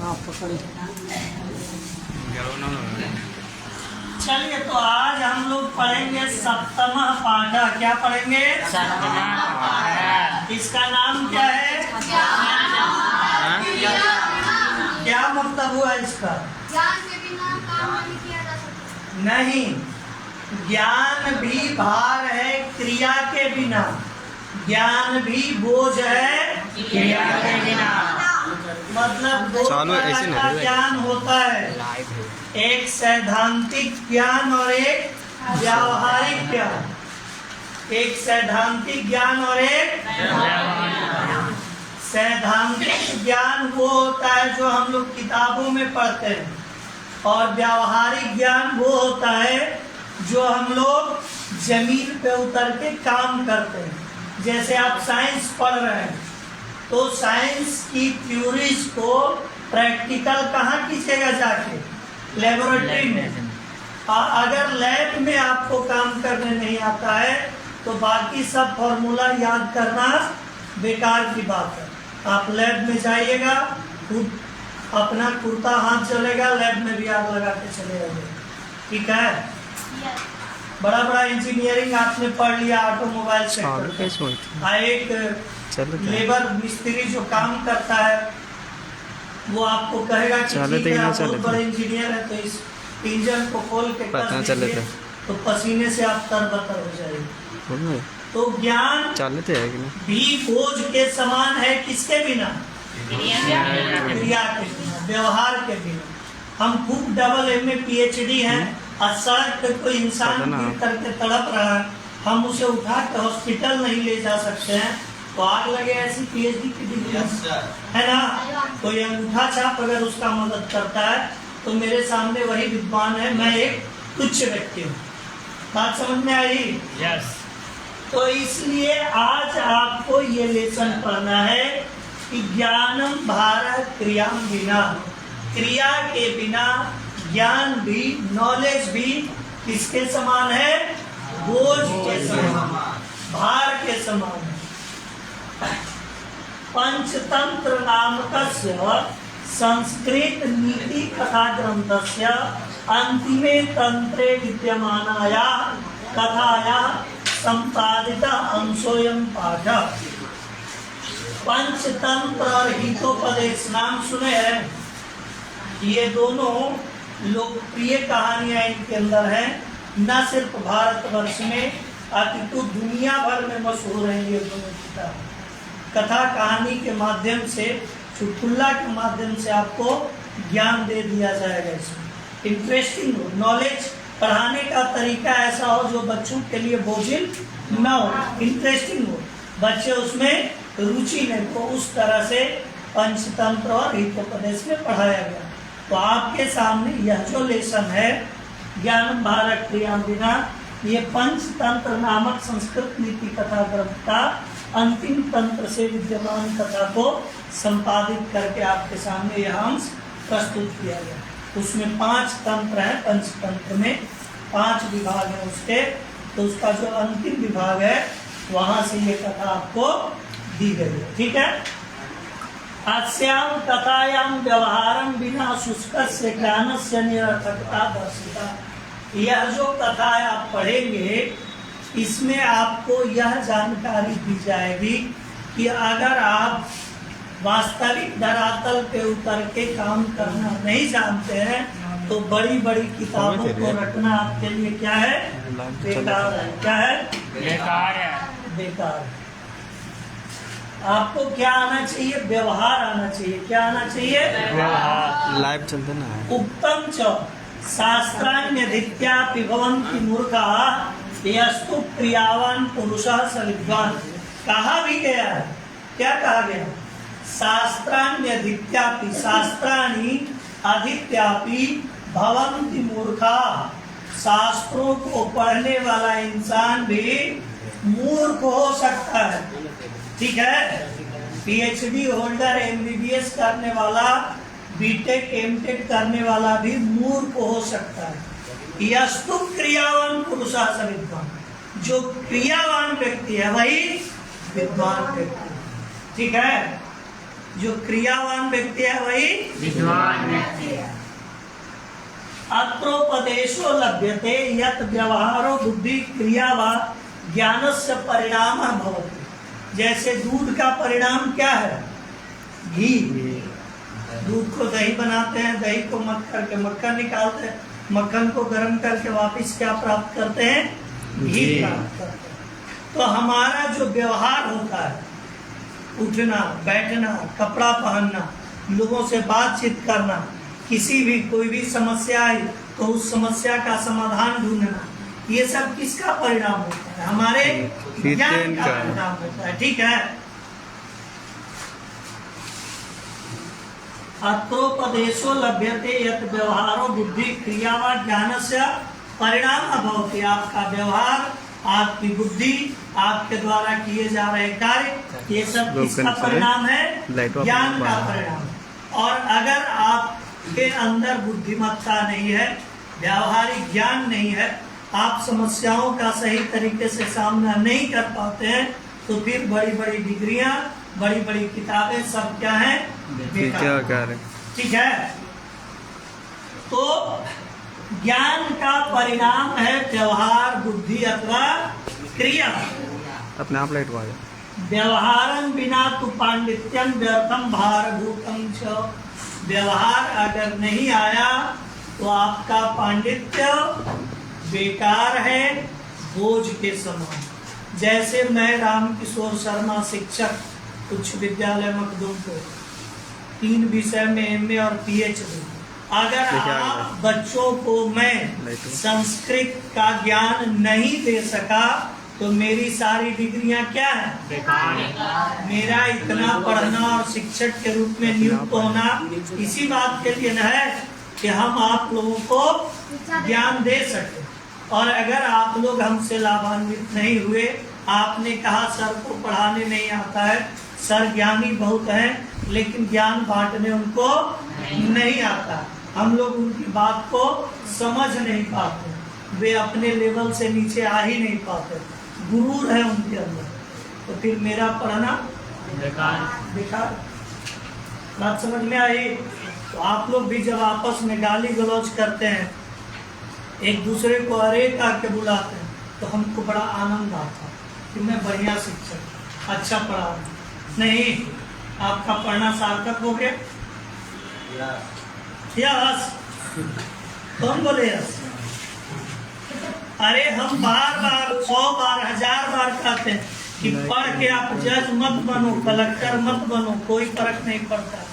हाँ पकड़े। चलिए तो आज हम लोग पढ़ेंगे सप्तम पाठ। क्या पढ़ेंगे? इसका नाम क्या है? क्या मतलब हुआ इसका? ज्ञान के बिना काम नहीं किया जा सकता। नहीं, ज्ञान भी भार है क्रिया के बिना, ज्ञान भी बोझ है क्रिया के बिना। मतलब दो तरह का ज्ञान होता है, एक सैद्धांतिक ज्ञान और एक व्यावहारिक ज्ञान। एक सैद्धांतिक ज्ञान और एक सैद्धांतिक ज्ञान वो होता है जो हम लोग किताबों में पढ़ते हैं, और व्यावहारिक ज्ञान वो होता है जो हम लोग जमीन पे उतर के काम करते हैं। जैसे आप साइंस पढ़ रहे हैं तो साइंस की थ्योरीज को प्रैक्टिकल कहाँ कीजिएगा? जाके लेबोरेटरी में। अगर लैब में आपको काम करने नहीं आता है तो बाकी सब फॉर्मूला याद करना बेकार की बात है। आप लैब में जाइएगा, खुद अपना कुर्ता हाथ चलेगा, लैब में भी आग लगा के चले जाइए। ठीक है? बड़ा बड़ा इंजीनियरिंग आपने पढ़ लिया ऑटोमोबाइल सेक्टर। एक लेबर मिस्त्री जो काम करता है वो आपको कहेगा कि ठीक है आप बहुत बड़े इंजीनियर है तो इस इंजन को खोल के कर दीजिए, तो पसीने से आप तरबतर हो जाएंगे। तो ज्ञान भी बोझ के समान है, किसके बिना? क्रिया के बिना, व्यवहार के बिना। हम खूब डबल MA PhD हैं और सड़क पे कोई इंसान गिर करके तड़प रहा है, हम उसे उठा के हॉस्पिटल नहीं ले जा सकते हैं तो आग लगे ऐसी PhD की डिग्री है ना। कोई अंगूठा छाप अगर उसका मदद करता है तो मेरे सामने वही विद्वान है, मैं एक तुच्छ व्यक्ति हूँ। बात समझ में आई? यस। तो इसलिए आज आपको ये लेसन पढ़ना है कि ज्ञानम भार क्रिया बिना, क्रिया के बिना ज्ञान भी, नॉलेज भी किसके समान है? बोझ के समान, भार के समान है। पंचतंत्र नामकस्य संस्कृत नीति कथा ग्रंथस्य अंतिमे तंत्रे विद्यमानाया कथाया संपादित अंशोयम पाठ। पंचतंत्र और हितोपदेश नाम सुने हैं? ये दोनों लोकप्रिय कहानियां इनके अंदर हैं, न सिर्फ भारतवर्ष में अपितु दुनिया भर में मशहूर हैं ये दोनों किताब। कथा कहानी के माध्यम से, चुटकुला के माध्यम से आपको ज्ञान दे दिया जाएगा। इसमें इंटरेस्टिंग हो, नॉलेज पढ़ाने का तरीका ऐसा हो जो बच्चों के लिए बोझिल न हो, इंटरेस्टिंग हो, बच्चे उसमें रुचि लें, तो उस तरह से पंचतंत्र और हितोपदेश में पढ़ाया गया। तो आपके सामने यह जो लेसन है ज्ञान भार क्रिया बिना, ये पंचतंत्र नामक संस्कृत नीति कथा ग्रंथ का अंतिम तंत्र से विद्यमान कथा को संपादित करके आपके सामने यह अंश प्रस्तुत किया गया। उसमें 5 तंत्र हैं, पंचतंत्र में 5 विभाग हैं उसके, तो उसका जो अंतिम विभाग है वहां से ये कथा आपको दी गई है। ठीक है? अस्याम कथायाम व्यवहारम बिना शुष्कस्य ज्ञानस्य निरर्थकता दर्शिता। यह जो कथा आप पढ़ेंगे इसमें आपको यह जानकारी दी जाएगी कि अगर आप वास्तविक धरातल पे उतर के काम करना नहीं जानते हैं तो बड़ी बड़ी किताबों को रटना आपके लिए क्या है? बेकार है। क्या है? बेकार है। बेकार है। आपको क्या आना चाहिए? व्यवहार आना चाहिए। क्या आना चाहिए? व्यवहार। लाइव चलते ना। उत्तम च शास्त्राण्यधित्यापि भवन्ति मूर्खाः यस्तु क्रियावान पुरुषः स विद्वान्। कहा भी गया है, क्या कहा गया? शास्त्राण्यधित्यापि, शास्त्राणि अधित्यापि भवन्ति मूर्खाः। शास्त्रों को पढ़ने वाला इंसान भी मूर्ख हो सकता है। ठीक है? PhD होल्डर, MBBS करने वाला, BTech MTech करने वाला भी मूर्ख हो सकता है। यस्तु क्रियावान पुरुषः स विद्वान्। जो क्रियावान व्यक्ति है वही विद्वान व्यक्ति। ठीक है? जो क्रियावान व्यक्ति है वही विद्वान व्यक्ति है। अत्रोपदेशो लभ्यते यत् व्यवहारो बुद्धि क्रिया वा ज्ञानस्य परिणामः भवति। जैसे दूध का परिणाम क्या है? घी। दूध को दही बनाते हैं, दही को मक्खन करके मक्खन निकालते हैं, मक्खन को गर्म करके वापस क्या प्राप्त करते हैं? घी प्राप्त करते हैं। तो हमारा जो व्यवहार होता है, उठना बैठना, कपड़ा पहनना, लोगों से बातचीत करना, किसी भी कोई भी समस्या आई तो उस समस्या का समाधान ढूंढना, ये सब किसका परिणाम होता है? हमारे ज्ञान का परिणाम होता है। ठीक है। अत्रोपदेशो लभ्यते यत् व्यवहारो बुद्धि क्रिया वा ज्ञानस्य परिणामः भवति। आपका व्यवहार, आपकी बुद्धि, आपके द्वारा किए जा रहे कार्य, ये सब किसका परिणाम है? ज्ञान का परिणाम। और अगर आपके अंदर बुद्धिमत्ता नहीं है, व्यावहारिक ज्ञान नहीं है, आप समस्याओं का सही तरीके से सामना नहीं कर पाते हैं, तो फिर बड़ी बड़ी डिग्रियां, बड़ी बड़ी किताबें सब क्या है? बेकार। ठीक है। तो ज्ञान का परिणाम है व्यवहार, बुद्धि अथवा क्रिया। अपने आप लाइट वाले व्यवहारं बिना तु पांडित्यम व्यर्थम भारभूतम च। व्यवहार अगर नहीं आया तो आपका पांडित्य बेकार है, बोझ के समान। जैसे मैं रामकिशोर शर्मा, शिक्षक उच्च विद्यालय मखदूमपुर, 3 विषय में MA और PhD। अगर आप बच्चों को मैं संस्कृत का ज्ञान नहीं दे सका तो मेरी सारी डिग्रियां क्या है? बेकार। मेरा इतना पढ़ना और शिक्षक के रूप में नियुक्त होना इसी बात के लिए न है कि हम आप लोगों को ज्ञान दे सके। और अगर आप लोग हमसे लाभान्वित नहीं हुए, आपने कहा सर को पढ़ाने नहीं आता है, सर ज्ञानी बहुत हैं लेकिन ज्ञान बांटने उनको नहीं आता, हम लोग उनकी बात को समझ नहीं पाते, वे अपने लेवल से नीचे आ ही नहीं पाते, गुरूर है उनके अंदर, तो फिर मेरा पढ़ना बेकार। बात समझ में आई? तो आप लोग भी जब आपस में गाली गलौज करते हैं, एक दूसरे को अरे करके बुलाते हैं, तो हमको बड़ा आनंद आता है कि मैं बढ़िया शिक्षक, अच्छा पढ़ा रहा हूं। नहीं, आपका पढ़ना सार्थक हो गया? यस। कौन बोले यस? अरे हम बार बार 100 बार 1000 बार कहते हैं कि पढ़ के आप जज मत बनो, कलेक्टर मत बनो, कोई फर्क नहीं पड़ता।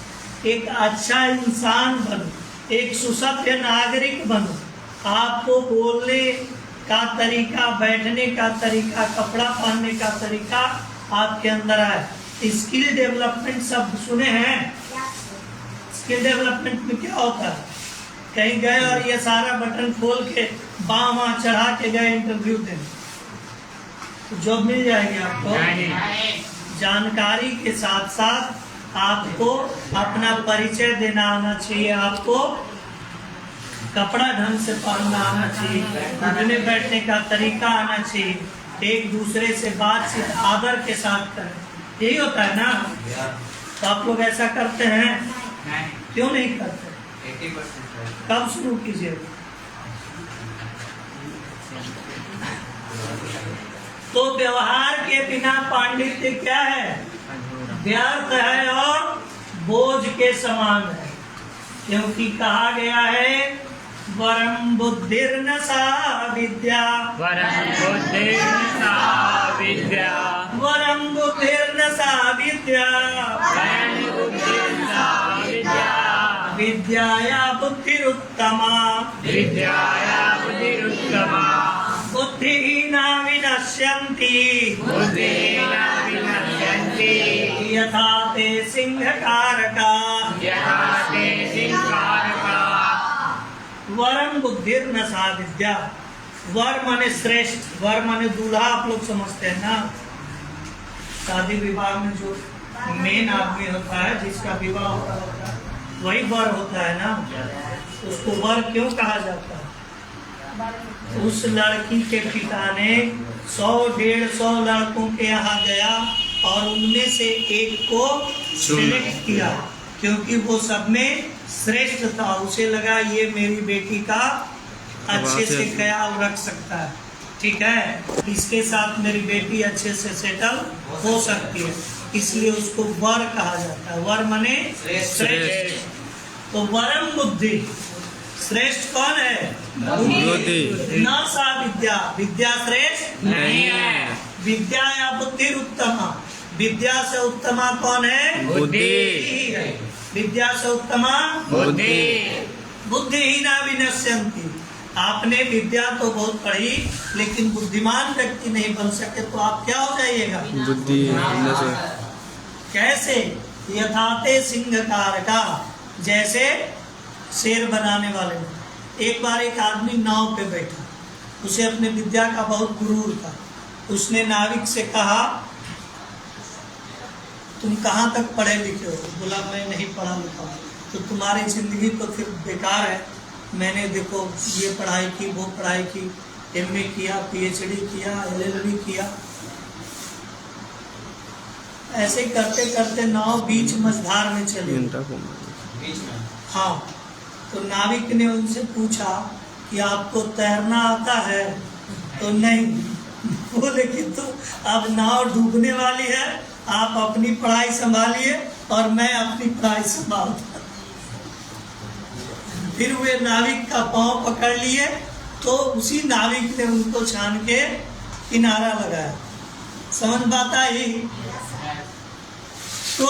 एक अच्छा इंसान बनो, एक सुसभ्य नागरिक बनो। आपको बोलने का तरीका, बैठने का तरीका, कपड़ा पहनने का तरीका आपके अंदर आए। स्किल डेवलपमेंट शब्द सुने हैं? स्किल डेवलपमेंट में क्या होता है? कहीं गए और ये सारा बटन खोल के बाँ चढ़ा के गए इंटरव्यू देने, तो जॉब मिल जाएगी आपको। जानकारी के साथ साथ आपको अपना परिचय देना आना चाहिए, आपको कपड़ा ढंग से पहनना आना चाहिए, उठने बैठने का तरीका आना चाहिए, एक दूसरे से बातचीत आदर के साथ करें, यही होता है ना? तो आप लोग ऐसा करते हैं? क्यों नहीं करते? 80% कब शुरू कीजिए? तो व्यवहार के बिना पांडित्य क्या है? व्यर्थ है और बोझ के समान है, क्योंकि कहा गया है वरम बुद्धिर्न सा विद्या, वरम बुद्धिर्न सा विद्या, वरम बुद्धिर्न सा विद्या, वरम बुद्धिर्न सा विद्या, विद्याया बुद्धिरुत्तमा, विद्याया बुद्धिरुत्तमा, बुद्धिहीना विनश्यन्ति, बुद्धिहीना विनश्यन्ति, यथा ते सिंहकारका, यथा ते सिंहकारका। वरम बुद्धिर्न सा विद्या। वर माने श्रेष्ठ, वर माने दूल्हा, आप लोग समझते हैं ना? शादी विवाह में जो मेन आदमी होता है, जिसका विवाह होता है, वही वर होता है ना? उसको वर क्यों कहा जाता है? उस लड़की के पिता ने 100-150 लड़कों के यहाँ गया, और उनमें से एक को सिलेक्ट किया, क्योंकि वो सब में श्रेष्ठ था। उसे लगा ये मेरी बेटी का अच्छे से ख्याल रख सकता है, ठीक है, इसके साथ मेरी बेटी अच्छे से सेटल हो सकती है, इसलिए उसको वर कहा जाता है। वर माने श्रेष्ठ। तो वरम बुद्धि, श्रेष्ठ कौन है? बुद्धि। न सा विद्या, विद्या श्रेष्ठ नहीं है। विद्या या बुद्धि उत्तमा, विद्या से उत्तमा कौन है? बुद्धि। है। विद्या से उत्तमा बुद्धि। बुद्धिहीना विनश्यन्ति। आपने विद्या तो बहुत पढ़ी, लेकिन बुद्धिमान व्यक्ति नहीं बन सके तो आप क्या हो जाइएगा? बुद्धि। कैसे? यथाते सिंहकार का, जैसे शेर बनाने वाले में। एक बार एक आदमी नाव पे बैठा, उसे अपने विद्या का बहुत गुरूर था। उसने नाविक से कहा, तुम कहाँ तक पढ़े लिखे हो? बोला मैं नहीं पढ़ा लिखा। तो तुम्हारी जिंदगी तो फिर बेकार है। मैंने देखो ये पढ़ाई की, वो पढ़ाई की, MA किया, PhD किया, LLB किया। ऐसे करते करते नाव बीच मझधार में चली। हाँ, तो नाविक ने उनसे पूछा कि आपको तैरना आता है? तो नहीं। बोले कि तो अब नाव डूबने वाली है, आप अपनी पढ़ाई संभालिए और मैं अपनी पढ़ाई संभालता। फिर वे नाविक का पांव पकड़ लिए, तो उसी नाविक ने उनको छान के किनारा लगाया। समझ बात आई? तो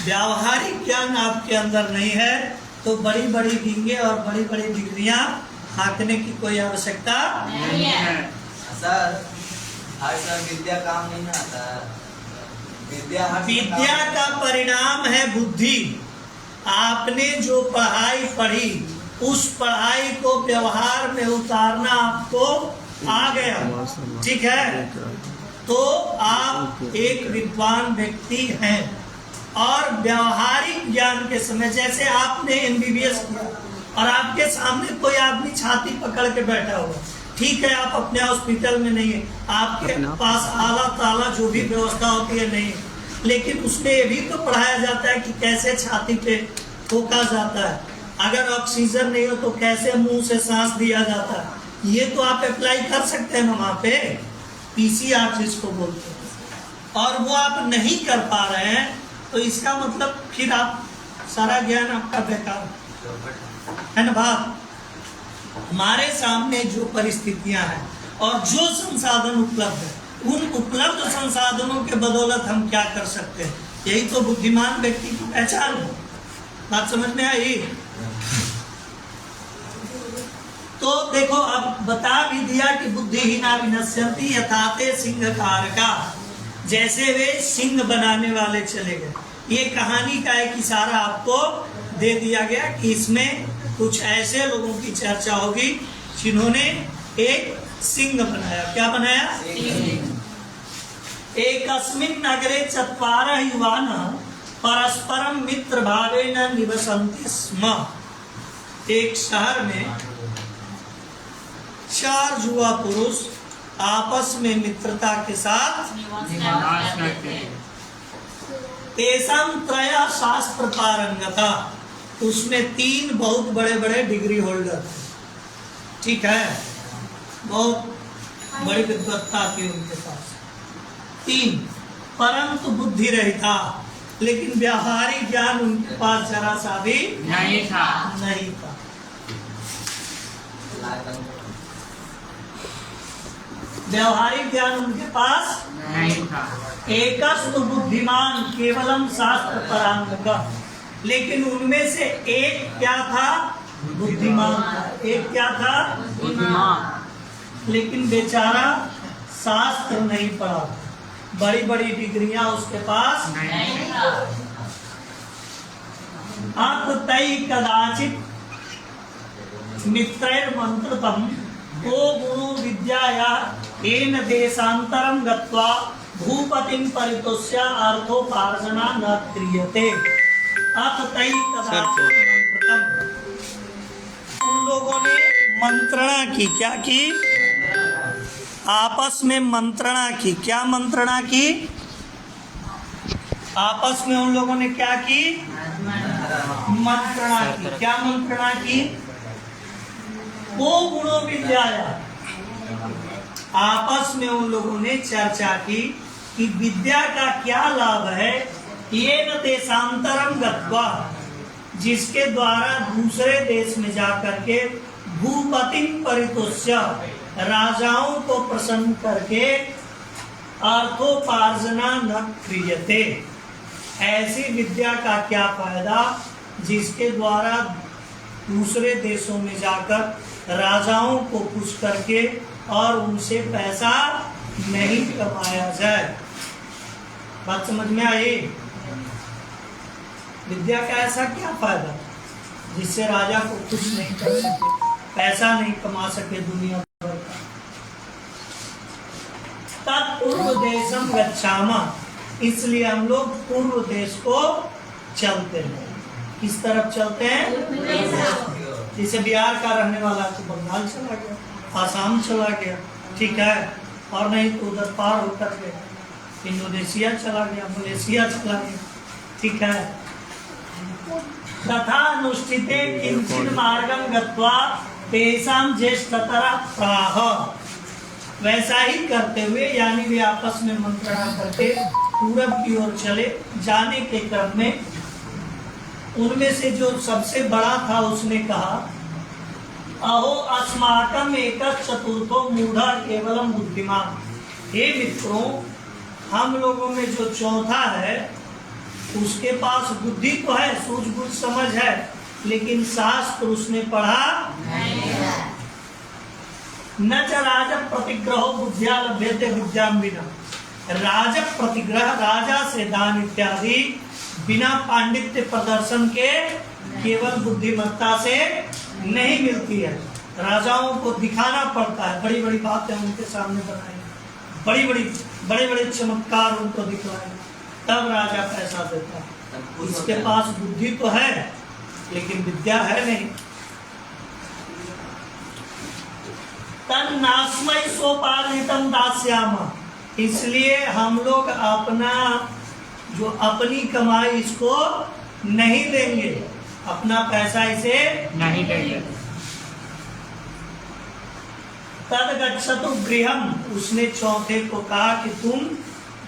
व्यावहारिक ज्ञान आपके अंदर नहीं है, तो बड़ी बड़ी डिंगे और बड़ी बड़ी डिग्रियां हाँकने की कोई आवश्यकता नहीं है। सर, हर सर विद्या काम नहीं आता। विद्या का परिणाम है बुद्धि। आपने जो पढ़ाई पढ़ी, उस पढ़ाई को व्यवहार में उतारना आपको आ गया, ठीक है, तो आप एक विद्वान व्यक्ति हैं। और व्यवहारिक ज्ञान के समय, जैसे आपने MBBS किया और आपके सामने कोई आदमी छाती पकड़ के बैठा हुआ, ठीक है, आप अपने हॉस्पिटल में नहीं है, आपके पास आला ताला जो भी व्यवस्था होती है नहीं है, लेकिन उसमें ये भी तो पढ़ाया जाता है कि कैसे छाती पे ठोका जाता है, अगर ऑक्सीजन नहीं हो तो कैसे मुंह से सांस दिया जाता है। ये तो आप अप्लाई कर सकते हैं ना वहाँ पे, PCR जिसको बोलते हैं, और वो आप नहीं कर पा रहे हैं, तो इसका मतलब फिर आप सारा ज्ञान आपका बेकार है ना। बात हमारे सामने जो परिस्थितियां हैं और जो संसाधन उपलब्ध है, उन उपलब्ध संसाधनों के बदौलत हम क्या कर सकते हैं, यही तो बुद्धिमान व्यक्ति की पहचान है। बात समझ में आई? तो देखो, अब बता भी दिया कि बुद्धिहीना विनश्यन्ति यथाते सिंहकार का, जैसे वे सिंह बनाने वाले चले गए। ये कहानी का एक इशारा आपको दे दिया गया कि इसमें कुछ ऐसे लोगों की चर्चा होगी जिन्होंने एक सिंह बनाया। क्या बनाया? एकस्मिन् नगरे 4 युवानः परस्परम मित्र भावेन निवसन्ति स्म। एक शहर में 4 युवा पुरुष आपस में मित्रता के साथ निवास करते हैं। तेषां त्रयः शास्त्र पारंगता, उसमें 3 बहुत बड़े बड़े डिग्री होल्डर थे, ठीक है, बहुत बड़ी विद्वत्ता थी उनके पास 3, परंतु बुद्धि रहता, लेकिन व्यावहारिक ज्ञान उनके पास जरा सा भी नहीं था। नहीं था। व्यावहारिक ज्ञान उनके पास नहीं था। एकस्तु बुद्धिमान केवलम शास्त्र परांगः, लेकिन उनमें से एक क्या था? बुद्धिमान था। एक क्या था? बुद्धिमान। लेकिन बेचारा शास्त्र नहीं पढ़ा था, बड़ी बड़ी डिग्रियां उसके पास नहीं था। अत तै कदाचित मित्रैर मंत्रतम को गुरु विद्याया येन देशांतरं गत्वा भूपतिं परितोष्य अर्थोपार्जना न क्रियते। अत तै कदाचित मंत्रतम, उन लोगों ने मंत्रणा की। क्या की? आपस में मंत्रणा की। क्या मंत्रणा की? आपस में उन लोगों ने क्या की? मंत्रणा की। क्या मंत्रणा की? को गुणों विद्याया, आपस में उन लोगों ने चर्चा की कि विद्या का क्या लाभ है। ये न देशांतरम गत्वा, जिसके द्वारा दूसरे देश में जाकर के भूपति परितोष्य, राजाओं को प्रसन्न करके अर्थोपार्जना न क्रियते। ऐसी विद्या का क्या फायदा जिसके द्वारा दूसरे देशों में जाकर राजाओं को खुश करके और उनसे पैसा नहीं कमाया जाए। बात समझ में आई? विद्या का ऐसा क्या फायदा जिससे राजा को खुश नहीं कर सके, पैसा नहीं कमा सके दुनिया भर का। तत्पूर्व देशम गच्छामा, इसलिए हम लोग पूर्व देश को चलते हैं। किस तरफ चलते हैं? जैसे बिहार का रहने वाला तो बंगाल चला गया, आसाम चला गया, ठीक है, और नहीं तो उधर पार होकर के इंडोनेशिया चला गया, मलेशिया चला गया, ठीक है। तथा अनुष्ठिते किंचिन मार्गम गत्वा तेषां ज्येष्ठतरा प्राह, वैसा ही करते हुए यानी वे आपस में मंत्रणा करके पूरब की ओर चले। जाने के क्रम में उनमें से जो सबसे बड़ा था उसने कहा, अहो अस्माकम एक चतुर्थो मूढ़ा केवलम बुद्धिमान। हे मित्रों, हम लोगों में जो चौथा है उसके पास बुद्धि तो है, सूझबूझ समझ है, लेकिन शास्त्र उसने पढ़ा न च राज प्रतिग्रहो बुद्धिया लभ्यते विद्याम बिना। राज प्रतिग्रह, राजा से दान इत्यादि बिना पांडित्य प्रदर्शन के केवल बुद्धिमत्ता से नहीं मिलती है। राजाओं को दिखाना पड़ता है, बड़ी बड़ी बातें उनके सामने बनाई, बड़े बड़े चमत्कार उनको दिखलाए, तब राजा पैसा देता है। इसके पास बुद्धि तो है लेकिन विद्या है नहीं। तन्नास्मै सोपार्जितम दास्यामा, इसलिए हम लोग अपना जो अपनी कमाई इसको नहीं देंगे, अपना पैसा इसे नहीं देंगे। तद गच्छतु गृहम, उसने चौथे को कहा कि तुम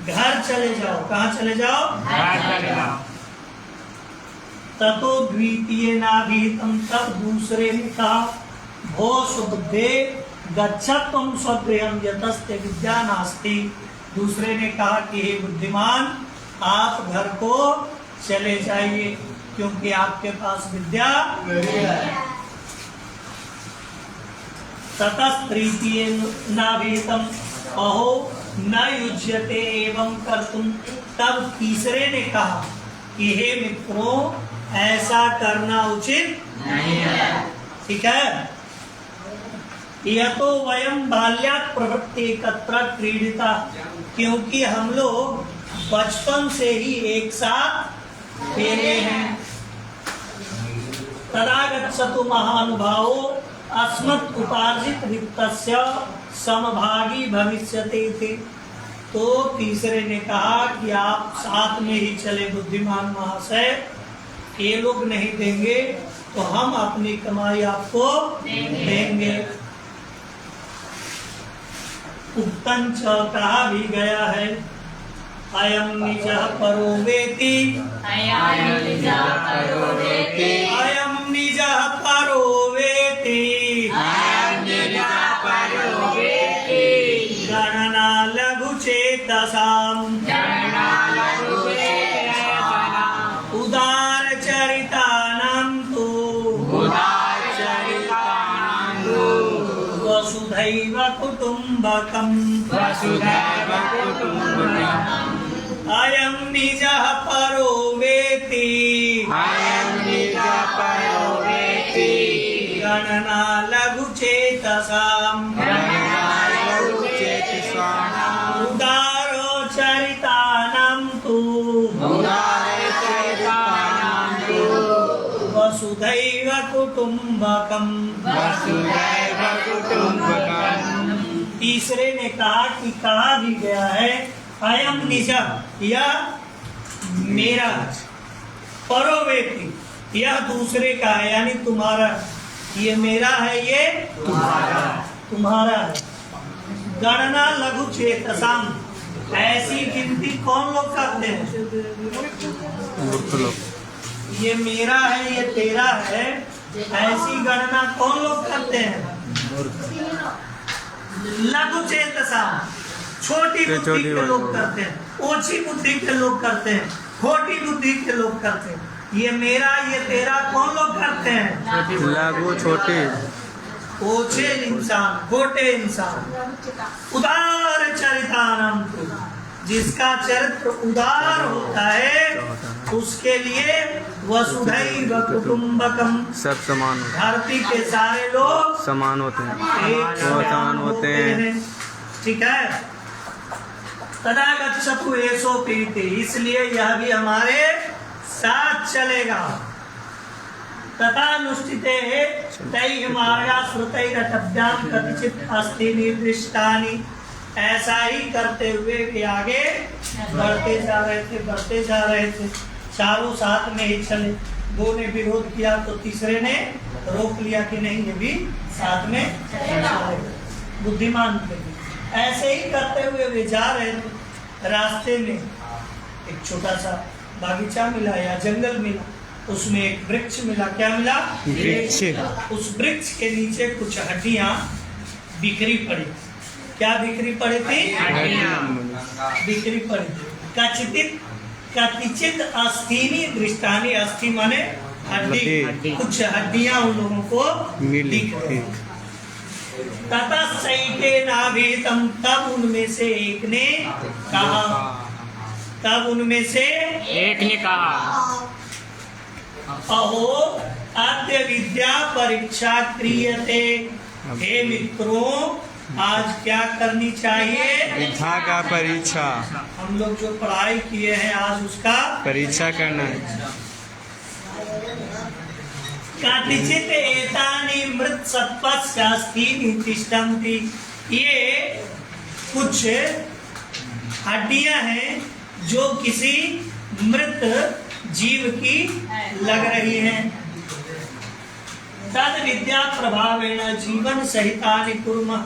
घर चले जाओ। कहाँ चले जाओ? घर चले जाओ। ततो द्वितीय नाभीतम, तब दूसरे ने कहा, भो सुबुद्धे गच्छत तुम स्वगृहम यतस्ते विद्या नास्ति। दूसरे ने कहा कि हे बुद्धिमान, आप घर को चले जाइए क्योंकि आपके पास विद्या नहीं है। ततः तृतीय नाभीतम अहो न युज्यते एवं कर्तुम, तब तीसरे ने कहा कि हे मित्रों, ऐसा करना उचित नहीं है। ठीक है। यह तो वयम बाल्यात् प्रवृत्ति एकत्र क्रीडिता, क्योंकि हम लोग बचपन से ही एक साथ खेले हैं। तदागच्छतु महानुभावो अस्मत् उपार्जित वित्तस्य समभागी भविष्यते थे। तो तीसरे ने कहा कि आप साथ में ही चले बुद्धिमान महाशय, ये लोग नहीं देंगे तो हम अपनी कमाई आपको देंगे। उत्तंच कहा भी गया है, अयम निजः परो वेति, अयम निजः परो वेति, अयम निजः परो वेति, अयम निजः परो वेति, गणना लघु चेतसाम, गणना लघु चेतसाम, उदार चरितानां तु, उदार चरितानां तु, वसुधैव कुटुम्बकम्, वसुधैव कुटुम्बकम्, अयम निजः परो वेति, अयम निजः परो वेति, गणना लघु चेतसाम, गणना लघु चेतसाम्, उदारो चरितानां तु, उदार चरितानां तु, वसुधैव कुटुम्बकम्। वसुधैव कुटुम्बकम्। तीसरे ने कहा कि कहा भी गया है, अयम निज, यह मेरा, परोवेति यह दूसरे का है, यानी तुम्हारा। ये मेरा है, ये तुम्हारा है। गणना लघु चेतसाम, ऐसी गिनती कौन लोग करते हैं? मूर्ख लोग। ये मेरा है, ये तेरा है, ऐसी गणना कौन लोग करते हैं? लघु चेतसाम, छोटी बुद्धि के लोग करते हैं, ओछी बुद्धि के लोग करते हैं, खोटी बुद्धि के लोग करते हैं। ये मेरा, ये तेरा कौन लोग करते हैं? लघु छोटे। ओछे इंसान, खोटे इंसान। उदार चरितानम, जिसका चरित्र उदार होता है उसके लिए वसुधैव कुटुम्बकम, सब समान होते धरती के सारे लोग समान होते हैं। एक समान होते हैं। ठीक है। तदा गच्छतु एषो पीते, इसलिए यह भी हमारे साथ चलेगा। तथा अनुष्ठिते तैः मार्गा श्रुतैरटभ्याम कतिचित् अस्ति निर्दिष्टानि, ऐसा ही करते हुए भी आगे बढ़ते जा रहे थे। चारों साथ में ही चले। दो ने विरोध किया तो तीसरे ने रोक लिया कि नहीं, ये भी साथ में चलेगा। बुद्धिमान थे। ऐसे ही करते हुए वे जा रहे थे। रास्ते में एक छोटा सा बागीचा मिला या जंगल मिला, उसमें एक वृक्ष मिला। क्या मिला? वृक्ष। उस वृक्ष के नीचे कुछ हड्डियां बिखरी पड़ी। क्या बिखरी पड़ी थी? बिखरी पड़ी थी। कतिचित अस्थिनी दृष्टानी, अस्थि माने हड्डी, कुछ हड्डियां उन लोगों को दिख रही। तथा सैके नाभीतम, तब उनमें से एक ने कहा, अहो अद्य विद्या परीक्षा क्रियते। हे मित्रों, आज क्या करनी चाहिए? विद्या का परीक्षा। हम लोग जो पढ़ाई किए हैं आज उसका परीक्षा करना है। कतिचित् एतानि मृत सत्पस्यास्तीनि तिष्ठन्ति, ये कुछ हड्डियां हैं जो किसी मृत जीव की लग रही हैं। तद विद्या प्रभावेण जीवन सहितानि कुर्मः,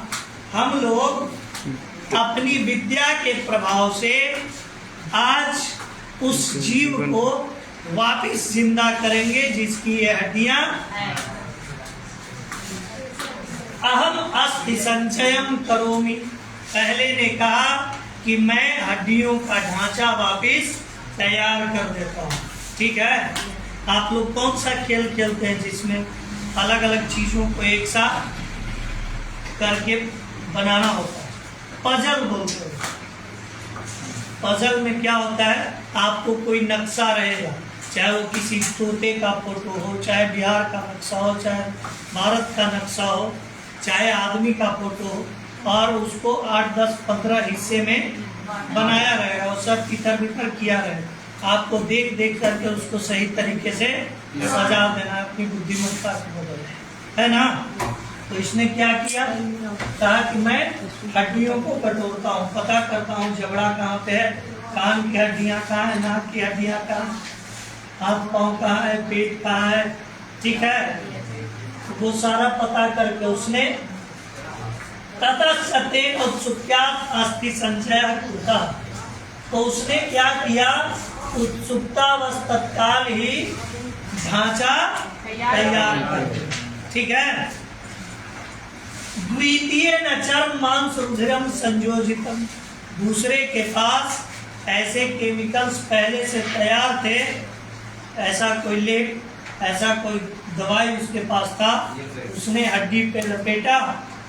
हम लोग अपनी विद्या के प्रभाव से आज उस जीव को वापिस जिंदा करेंगे जिसकी ये हड्डियां। अहम अस्थि संचयम करोमि, पहले ने कहा कि मैं हड्डियों का ढांचा वापिस तैयार कर देता हूँ। ठीक है। आप लोग कौन सा खेल खेलते हैं जिसमें अलग अलग चीजों को एक साथ करके बनाना होता है? पजल बोलते हैं। पजल में क्या होता है, आपको कोई नक्शा रहेगा, चाहे वो किसी तोते का फोटो हो, चाहे बिहार का नक्शा हो, चाहे भारत का नक्शा हो, चाहे आदमी का फोटो हो, और उसको 8, 10, 15 हिस्से में बनाया रहेगा और सब इधर बितर किया रहेगा। आपको देख देख करके उसको सही तरीके से सजा देना, अपनी बुद्धिमत्ता से बदलना है ना। तो इसने क्या किया, कहा कि मैं हड्डियों को बटोरता हूँ, पता करता हूँ जबड़ा कहाँ पे है, कान की हड्डियाँ कहाँ है, नाक की हड्डियाँ कहाँ, हाथ पाँव कहाँ है, पेट कहाँ है। ठीक है। वो सारा पता करके उसने तथा सत्य उत्सुक्यात अस्थि संचय कृता, तो उसने क्या किया, उत्सुकतावश तत्काल ही ढांचा तैयार कर दिया। ठीक है। द्वितीय न चर्म मांस रुधिरम संयोजितम, दूसरे के पास ऐसे केमिकल्स पहले से तैयार थे, ऐसा कोई लेप, ऐसा कोई दवाई उसके पास था, उसने हड्डी पे लपेटा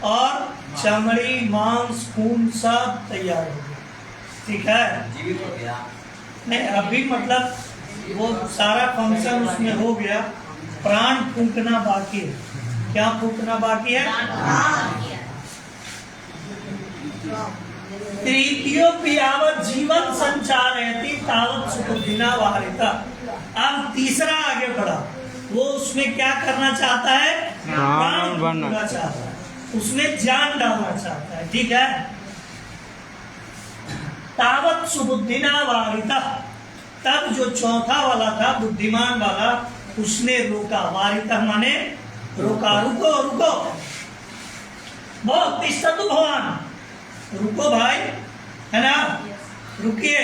और चमड़ी मांस खून सब तैयार हो गया। ठीक है। जीवित हो गया नहीं, अभी मतलब वो सारा फंक्शन उसमें हो गया, प्राण फूंकना बाकी है। क्या फूंकना बाकी है? तृतीयोपि यावत् जीवन संचार रहती तावत् सुखदिना वारिता। अब तीसरा आगे बढ़ा, वो उसमें क्या करना चाहता है? प्राण फूंकना चाहता है, उसमें जान डालना चाहता है। ठीक है। तावत् सुबुद्धिना वारिता, तब जो चौथा वाला था बुद्धिमान वाला, उसने रोका। वारिता माने रोका, रुको रुको, बहुत तिष्ठतु भवान, रुको भाई, है ना, रुकिए,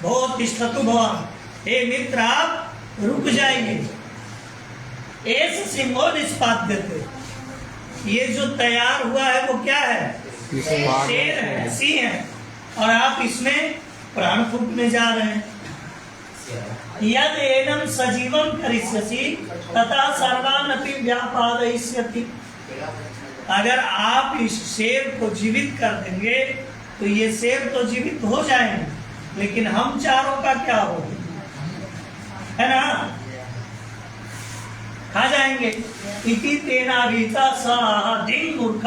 बहुत तिष्ठतु भवान, हे मित्र आप रुक जाइए। एस सिंहो निष्पाद्य थे, ये जो तैयार हुआ है वो क्या है? शेर है, सिंह है, और आप इसमें प्राण फूंकने जा रहे हैं। यद एनम सजीवम करिष्यसि तथा सर्वानपि व्यापादयिष्यति, अगर आप इस शेर को जीवित कर देंगे तो ये शेर तो जीवित हो जाएंगे, लेकिन हम चारों का क्या होगा, है ना, खा जाएंगे। इति तेना रीता साधिन मूर्ख,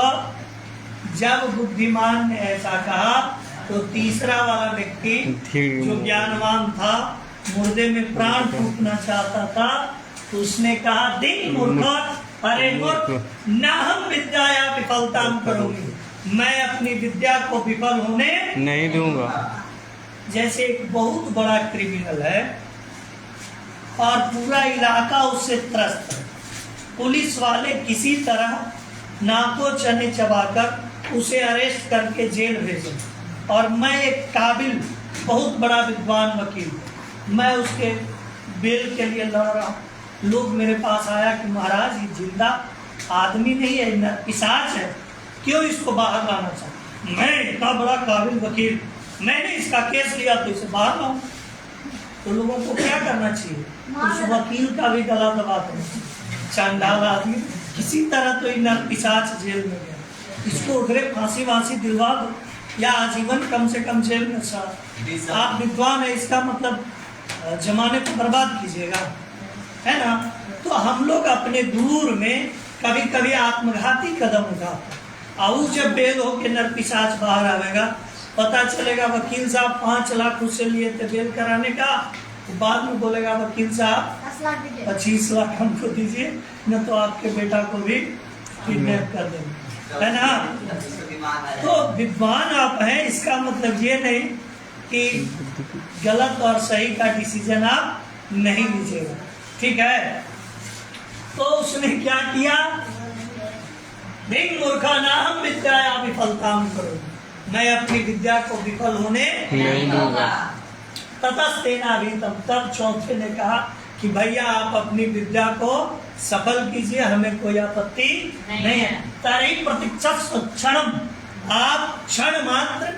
जब बुद्धिमान ने ऐसा कहा तो तीसरा वाला व्यक्ति जो ज्ञानवान था, मुर्दे में प्राण फूंकना चाहता था, तो उसने कहा दिन मूर्ख, अरे मूर्ख, न हम विद्या विफलता करूंगी, मैं अपनी विद्या को विफल होने नहीं दूंगा। जैसे एक बहुत बड़ा क्रिमिनल है और पूरा इलाका उससे त्रस्त है, पुलिस वाले किसी तरह नाको चने चबाकर उसे अरेस्ट करके जेल भेजे, और मैं एक काबिल बहुत बड़ा विद्वान वकील, मैं उसके बेल के लिए लड़ रहा हूँ। लोग मेरे पास आया कि महाराज ये जिंदा आदमी नहीं है, पिशाच है, क्यों इसको बाहर लाना चाहते? मैं इतना बड़ा काबिल वकील, मैंने इसका केस लिया तो इसे बाहर लाऊं। तो लोगों को क्या करना चाहिए? उस वकील का भी गला दबा देना चाहिए। चांडाल आदमी, किसी तरह तो इन पिशाच जेल में गया, इसको उधरे फांसी वांसी दिलवा दो, या आजीवन कम से कम जेल में। साथ आप विद्वान है, इसका मतलब जमाने को बर्बाद कीजिएगा, है ना। तो हम लोग अपने दूर में कभी कभी आत्मघाती कदम उठाते, और जब बेल होके नर पिशाच बाहर आवेगा, पता चलेगा वकील साहब 5 लाख उससे लिए थे बेल कराने का, तो बाद में बोलेगा वकील साहब 25 लाख हमको दीजिए, न तो आपके बेटा को भी किडनैप कर देंगे, है ना। तो विद्वान आप हैं, इसका मतलब ये नहीं कि गलत और सही का डिसीजन आप नहीं लीजिएगा, ठीक है। तो उसने क्या किया? मूर्खा ना हम विद्या विफलता करो, मैं अपनी विद्या को विफल होने नहीं दूंगा। ततस्तेना भी तब चौथे ने कहा कि भैया आप अपनी विद्या को सफल कीजिए, हमें कोई आपत्ति नहीं है। तारी प्रतीक्षा क्षणम, आप क्षण मात्र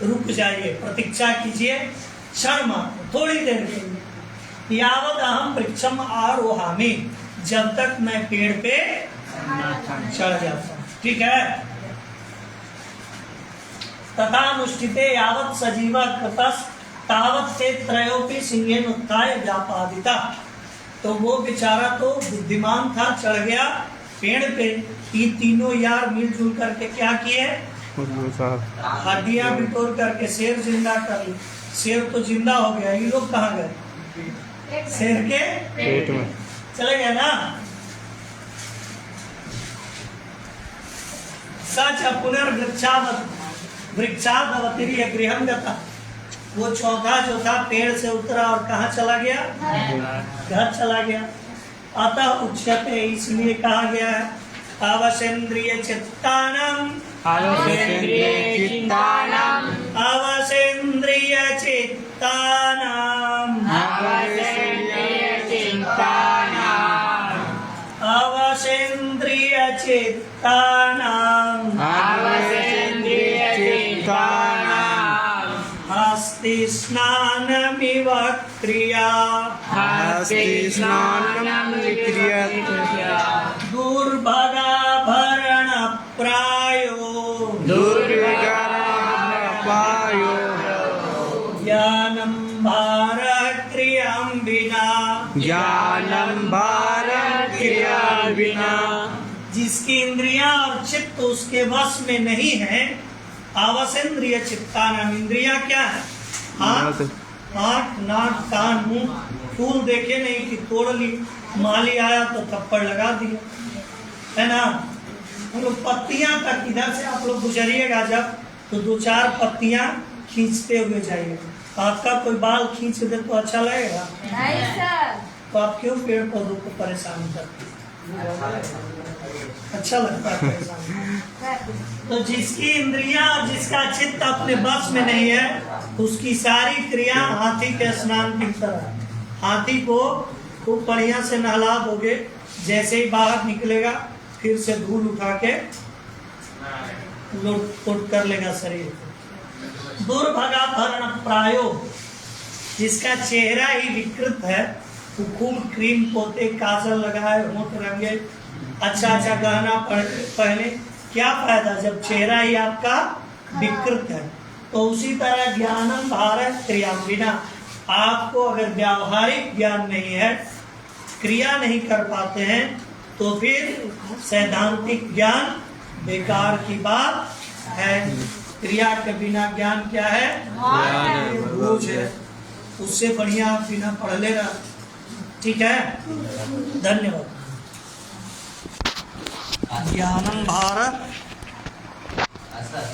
रुक जाइए, प्रतीक्षा कीजिए क्षण मात्र, थोड़ी देर के लिए। यावत अहम वृक्षम आरोहामि, जब तक मैं पेड़ पे चढ़ जाता हूँ, ठीक है। तथा अनुष्ठिते यावत सजीवा कृतस तावत से त्रयोपि सिंहेन उत्थाय व्यापादिता, तो वो बेचारा तो बुद्धिमान था, चढ़ गया पेड़ पे। ये तीनों यार मिलजुल करके क्या किए? हड्डियां बिटोर करके शेर जिंदा कर ली। शेर तो जिंदा हो गया, ये लोग कहाँ गए? शेर के पेट में चले गए ना। सच पुनर्वृक्षावतीर्य गृहम गता, वो चौथा जो था पेड़ से उतरा और कहाँ चला गया? घर चला गया। अतः उच्यते, इसलिए कहा गया है अवसेन्द्रिय चित्तानाम, अवसेन्द्रिय चित्तानाम, अवसेन्द्रिय चित्तानाम, अवसेन्द्रिय चित्तानाम, अवसेन्द्रिय चित्तानाम, अवसेन्द्रिय चित्तानाम, हस्ति स्नानमिव क्रिया, हस्ति स्नानं क्रियते, दुर्भगाभरण प्रायो, दुर्विगापायो, ज्ञानं भार क्रियां विना, ज्ञानं भारं क्रिया बिना, जिसकी इंद्रियां और चित्त उसके वश में नहीं है। आवसेन्द्रिय चित्तानाम, इंद्रियां क्या है? आँख, नाक, कान, मुंह। फूल देखे नहीं कि तोड़ ली, माली आया तो थप्पड़ लगा दिया, है ना। हम लोग पत्तियां तक, इधर से आप लोग गुजरिएगा जब, तो 2-4 पत्तियां खींचते हुए जाइएगा, आपका कोई बाल खींच दे तो अच्छा लगेगा? नहीं सर। तो आप क्यों पेड़ पौधों को परेशान करते हैं? अच्छा लगता है परेशान। तो जिसकी इंद्रियां, जिसका चित्त अपने बस में नहीं है, उसकी सारी क्रिया हाथी के स्नान की तरह। हाथी को खूब बढ़िया से नहला दोगे, जैसे ही बाहर निकलेगा फिर से धूल उठा के लुट पुट कर लेगा शरीर को। दुर्भगा भरण प्रायो, जिसका चेहरा ही विकृत है, वो खूब क्रीम पोते, काजल लगाए, होंठ रंगे, अच्छा अच्छा गहना पहने, क्या फायदा जब चेहरा ही आपका विकृत है। तो उसी तरह ज्ञानम भारत क्रियाम बिना, आपको अगर व्यावहारिक ज्ञान नहीं है, क्रिया नहीं कर पाते हैं, तो फिर सैद्धांतिक ज्ञान बेकार की बात है। क्रिया के बिना ज्ञान क्या है? बोझ है। उससे बढ़िया आप बिना पढ़ ले रहा। ठीक है, धन्यवाद। ज्ञानम भारत हाँ सर।